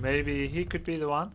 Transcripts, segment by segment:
Maybe he could be the one.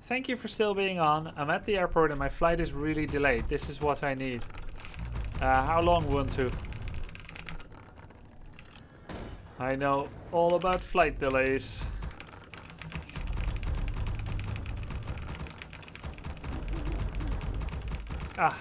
Thank you for still being on. I'm at the airport and my flight is really delayed. This is what I need. How long, Ubuntu? I know all about flight delays. Ah.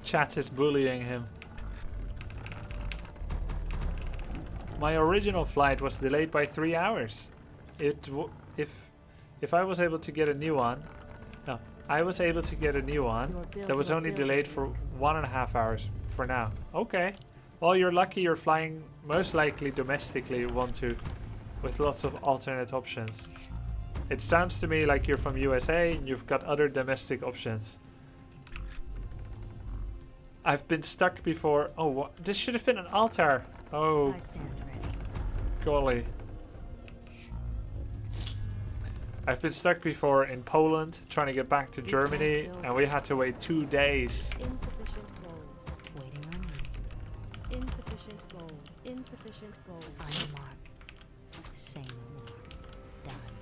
Chat is bullying him. My original flight was delayed by 3 hours. If I was able to get a new one, no, I was able to get a new one that was only delayed for 1.5 hours for now. Okay, well you're lucky you're flying most likely domestically Ubuntu with lots of alternate options. It sounds to me like you're from USA and you've got other domestic options. I've been stuck before. Oh, this should have been an altar. Oh, golly. I've been stuck before in Poland trying to get back to Germany and we had to wait 2 days. Insufficient gold. Waiting on you. Insufficient gold. Insufficient gold. On your mark. Say no more. Done.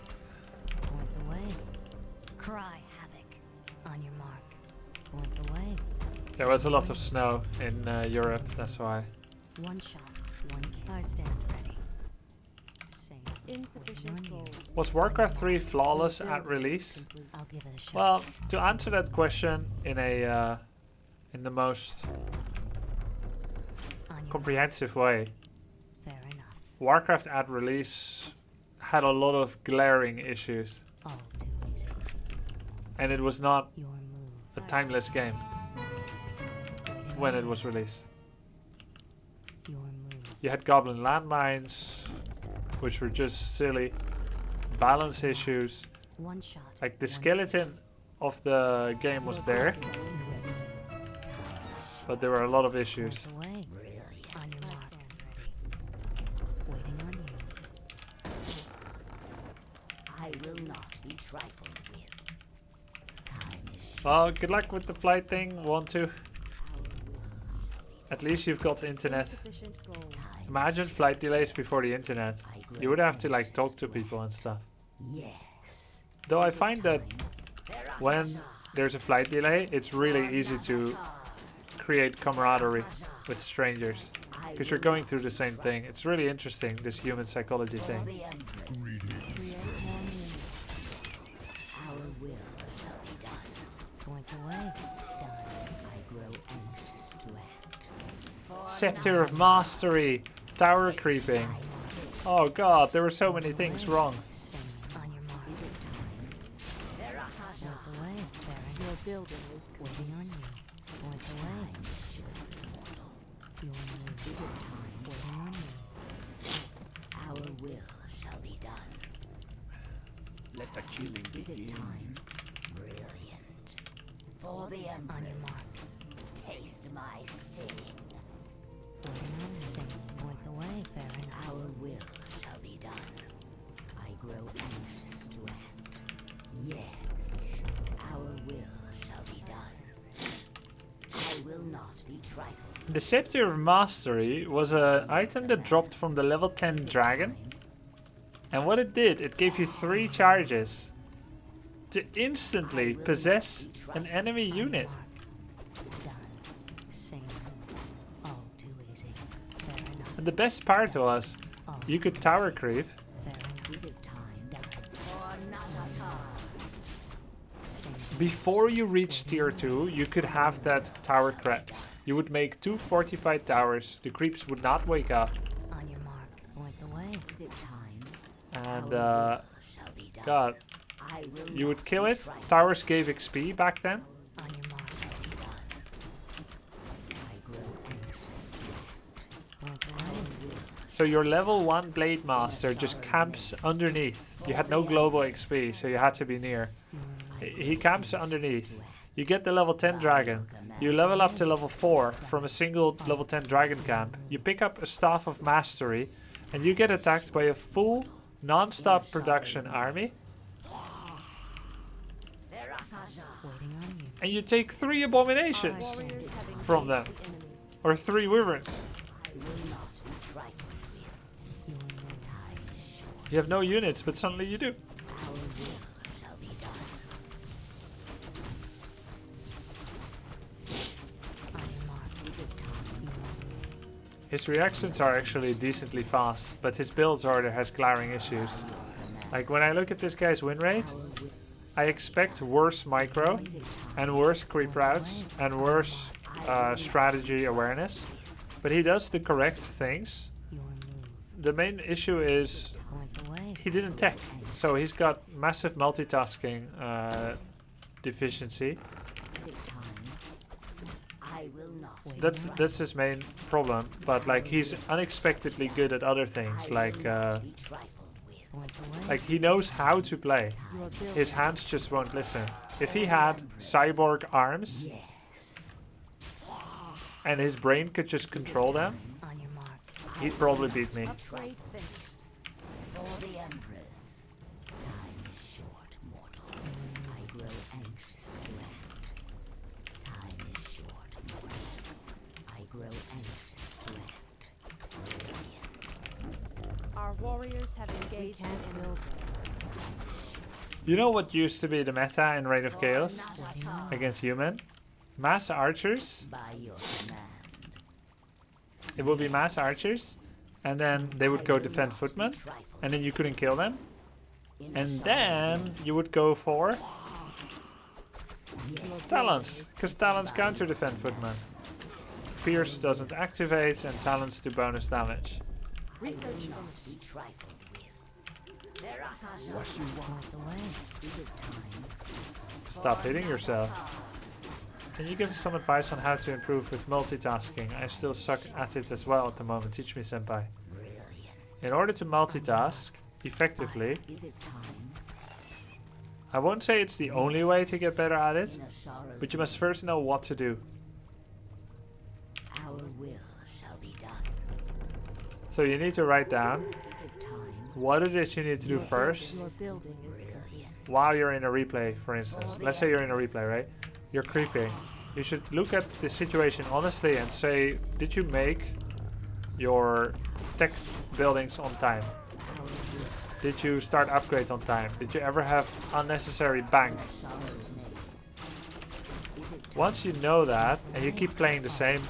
Point the way. Cry havoc. On your mark. Point the way. There was a lot of snow in Europe, that's why. One shot, one kill. I stand ready. Same. Insufficient gold. Was Warcraft 3 flawless at release? I'll give it a shot. Well, to answer that question in the most comprehensive way, fair enough. Warcraft at release had a lot of glaring issues. All too easy. And it was not Your move. a timeless game when it was released. Your move. You had goblin landmines, which were just silly. Balance issues. One shot. Like the skeleton of the game was there, but there were a lot of issues. On your mark. Waiting on you. I will not be trifled with. Time is Well, good luck with the flight thing. Want to? At least you've got internet. insufficient gold. Imagine flight delays before the internet. You would have to like talk to people and stuff. Yes. Though I find that when there's a flight delay, it's really easy to create camaraderie with strangers. Because you're going through the same thing. It's really interesting, this human psychology thing. Our will shall be done. Point away. Done. I grow anxious to act. Scepter of Mastery. Tower creeping. Oh god, there were so many things wrong. On your mark. Is it time? Point away. Your building is waiting on you. Point away. Your move. Is it time? Waiting on you. Our will shall be done. Let the killing begin. Is it time? Brilliant. For the Empress. On your mark. Taste my sting. Waiting on you. Point the way, fair enough. Our will shall be done. I grow anxious to act. Yes. Our will shall be done. I will not be trifled. The Scepter of Mastery was an item that dropped from the level 10 dragon. And what it did, it gave you 3 charges to instantly possess an enemy unit. Done. Same. All too easy. Fair enough. And the best part was, you could tower creep. Fair enough. Is it time? Done. Or not at all. Same. Before you reach tier 2, you could have that tower crept. You would make 2 fortified towers. The creeps would not wake up. On your mark. Point the way. Is it time? And Shall be done. god, I will you would not kill be it. trifled. Towers gave XP back then. On your mark. Shall be done. I grow anxious to act. Point the way. So your level 1 Blade Master just camps underneath. You had no global XP, so you had to be near. He camps underneath. You get the level 10 dragon. You level up to level 4 from a single level 10 dragon camp. You pick up a Staff of Mastery, and you get attacked by a full non-stop production army. And you take 3 abominations from them. Or 3 wyverns. You have no units, but suddenly you do. His reactions are actually decently fast, but his build order has glaring issues. Like when I look at this guy's win rate, I expect worse micro, and worse creep routes, and worse strategy awareness. But he does the correct things. The main issue is he didn't tech, so he's got massive multitasking deficiency. That's his main problem, but like he's unexpectedly good at other things, like he knows how to play. His hands just won't listen. If he had cyborg arms and his brain could just control them, he'd probably beat me. Our warriors have engaged in building. You know what used to be the meta in Reign of Chaos against human? Mass archers. It would be mass archers, and then they would go defend footmen, and then you couldn't kill them. And then you would go for talons, because talons counter defend footmen. Pierce doesn't activate, and talons do bonus damage. Stop hitting yourself. Can you give us some advice on how to improve with multitasking? I still suck at it as well at the moment. Teach me, senpai. In order to multitask effectively, I won't say it's the only way to get better at it, but you must first know what to do. So you need to write down what it is you need to do first while you're in a replay, for instance. Let's say you're in a replay, right? You're creeping. You should look at the situation honestly and say, did you make your tech buildings on time? Did you start upgrades on time? Did you ever have unnecessary bank? Once you know that, and you keep playing the same,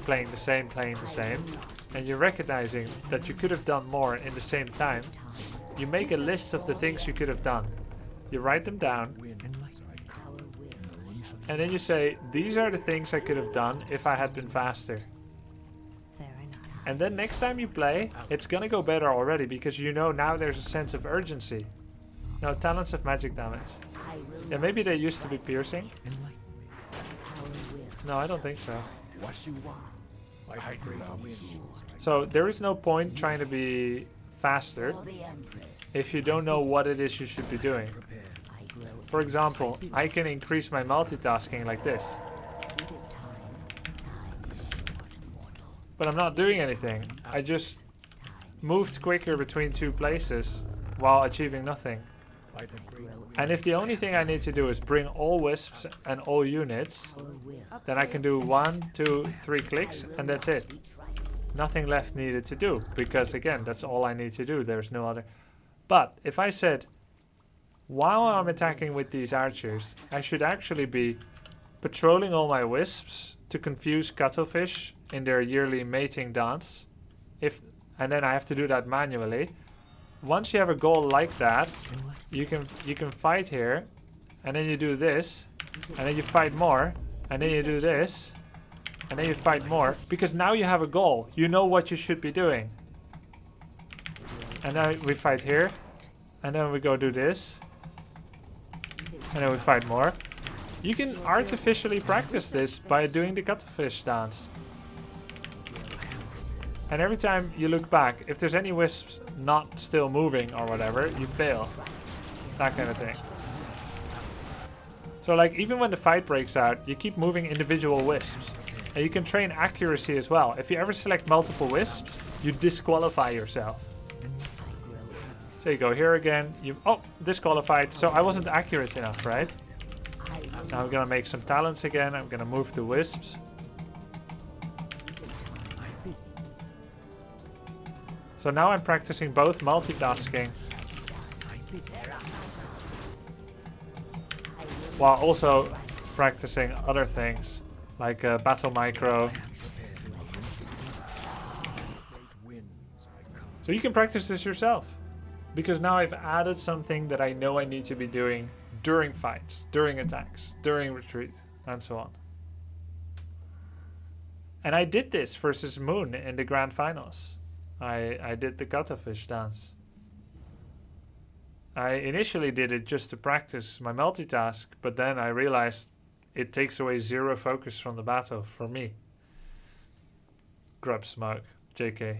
and you're recognizing that you could have done more in the same time, you make a list of the things you could have done. You write them down, and then you say, these are the things I could have done if I had been faster. And then next time you play, it's gonna go better already, because you know now there's a sense of urgency. No, talents of magic damage. Yeah, maybe they used to be piercing. No, I don't think so. So there is no point trying to be faster if you don't know what it is you should be doing. For example, I can increase my multitasking like this. But I'm not doing anything. I just moved quicker between 2 places while achieving nothing. And if the only thing I need to do is bring all wisps and all units, then I can do 1, 2, 3 clicks, and that's it. Nothing left needed to do, because again, that's all I need to do. There's no other. But if I said, while I'm attacking with these archers, I should actually be patrolling all my wisps to confuse Cuttlefish in their yearly mating dance. And then I have to do that manually. Once you have a goal like that, you can fight here, and then you do this, and then you fight more, and then you do this, and then you fight more, because now you have a goal. You know what you should be doing. And then we fight here, and then we go do this, and then we fight more. You can artificially practice this by doing the Cuttlefish dance. And every time you look back, if there's any wisps not still moving or whatever, you fail. That kind of thing. So like even when the fight breaks out, you keep moving individual wisps. And you can train accuracy as well. If you ever select multiple wisps, you disqualify yourself. So you go here again, oh, disqualified. So I wasn't accurate enough, right? Now I'm gonna make some talents again. I'm gonna move the wisps. So now I'm practicing both multitasking while also practicing other things like battle micro. So you can practice this yourself because now I've added something that I know I need to be doing during fights, during attacks, during retreat, and so on. And I did this versus Moon in the grand finals. I did the Cuttlefish dance. I initially did it just to practice my multitask, but then I realized it takes away 0 focus from the battle for me. Grub smoke, JK.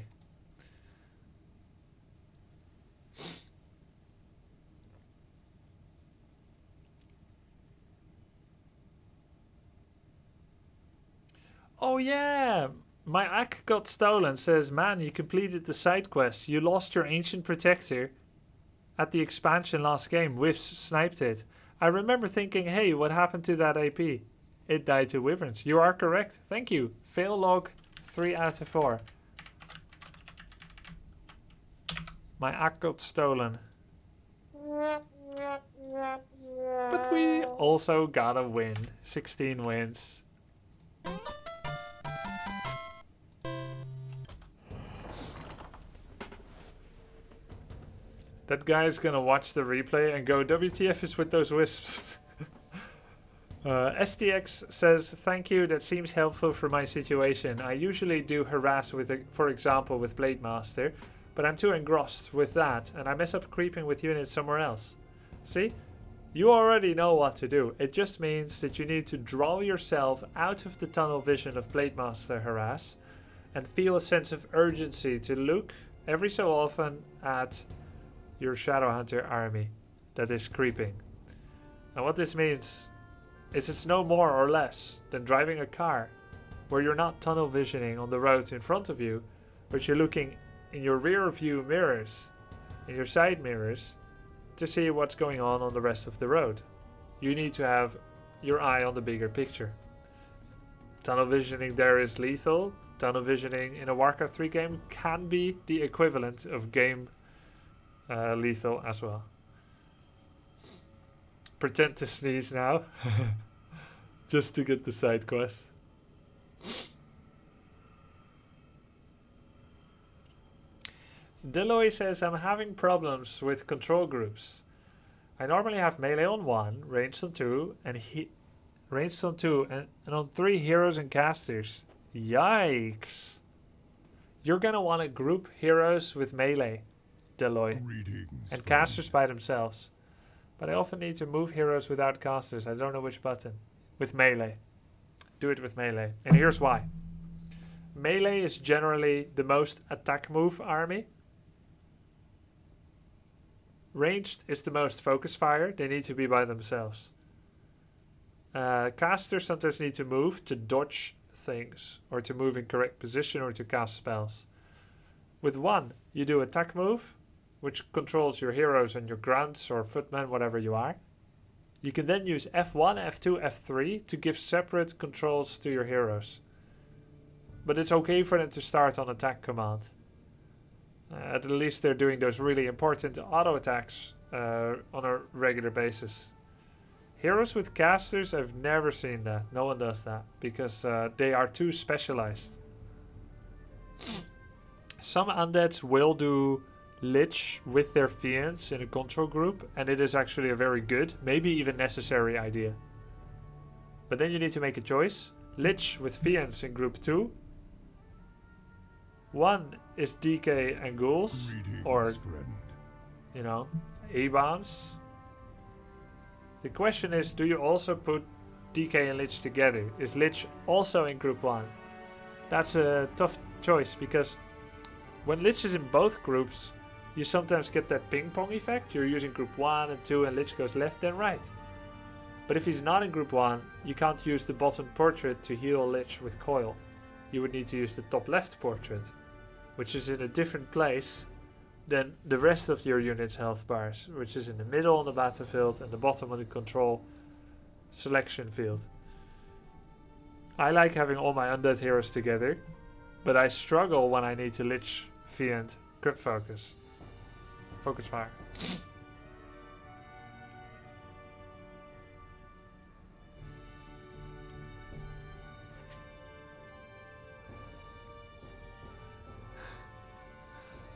Oh yeah! My axe got stolen, says, man, you completed the side quest. You lost your ancient protector at the expansion last game. Whiffs sniped it. I remember thinking, hey, what happened to that AP? It died to wyverns. You are correct. Thank you. Fail log 3 out of 4. My axe got stolen. But we also got a win. 16 wins. That guy's gonna watch the replay and go, WTF is with those wisps. STX says, thank you, that seems helpful for my situation. I usually do harass with, for example, with Blade Master, but I'm too engrossed with that and I mess up creeping with units somewhere else. See? You already know what to do. It just means that you need to draw yourself out of the tunnel vision of Blade Master harass and feel a sense of urgency to look every so often at your Shadowhunter army that is creeping. And what this means is it's no more or less than driving a car where you're not tunnel visioning on the road in front of you, but you're looking in your rear view mirrors, in your side mirrors, to see what's going on the rest of the road. You need to have your eye on the bigger picture. Tunnel visioning there is lethal. Tunnel visioning in a Warcraft 3 game can be the equivalent of game lethal as well. Pretend to sneeze now. Just to get the side quest. Deloy says, I'm having problems with control groups. I normally have melee on 1, ranged on 2, and on 3 heroes and casters. Yikes. You're gonna want to group heroes with melee, Deloy, and casters by themselves. But I often need to move heroes without casters. I don't know which button. With melee. Do it with melee. And here's why. Melee is generally the most attack move army. Ranged is the most focus fire. They need to be by themselves. Casters sometimes need to move to dodge things, or to move in correct position, or to cast spells. With 1, you do attack move, which controls your heroes and your grunts or footmen, whatever you are. You can then use F1, F2, F3 to give separate controls to your heroes. But it's okay for them to start on attack command. At least they're doing those really important auto attacks on a regular basis. Heroes with casters, I've never seen that. No one does that because they are too specialized. Some undeads will do Lich with their fiends in a control group, and it is actually a very good, maybe even necessary idea. But then you need to make a choice. Lich with fiends in group 2. 1 is DK and ghouls, or, you know, A-bombs. The question is, do you also put DK and Lich together? Is Lich also in group 1? That's a tough choice because when Lich is in both groups, you sometimes get that ping pong effect. You're using group 1 and 2 and Lich goes left then right. But if he's not in group 1, you can't use the bottom portrait to heal Lich with coil. You would need to use the top left portrait, which is in a different place than the rest of your unit's health bars, which is in the middle on the battlefield and the bottom of the control selection field. I like having all my undead heroes together, but I struggle when I need to Lich, Fiend, Grip Focus. Focus Fire.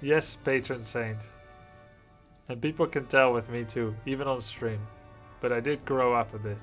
Yes, Patron Saint. And people can tell with me too, even on stream. But I did grow up a bit.